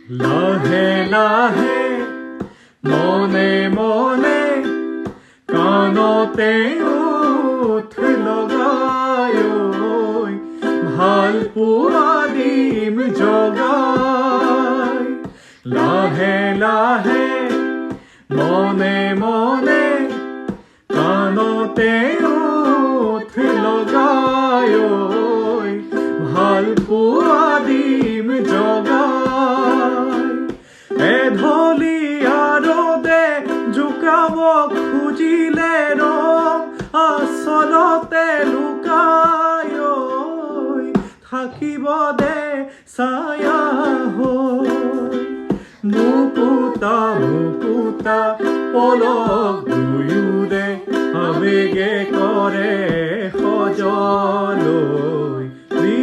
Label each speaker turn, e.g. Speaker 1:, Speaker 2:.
Speaker 1: লাহে লাহে মনে মনে কাণতে ওঠ লগাই ঐ ভাল পোৱা দিম জগাই লাহে লাহে মনে মনে কাণতে ওঠ লগাই ঐ ভাল পোৱা দিম জগাই এঢলীয়া ৰ'দে জোকাব খুজিলে ৰং আচলতে লুকাই ঐ থাকিব দে ছায়া হৈ মুকুতা মুকুতা পলক দুয়োৰে আবেগে কৰে সজলৈ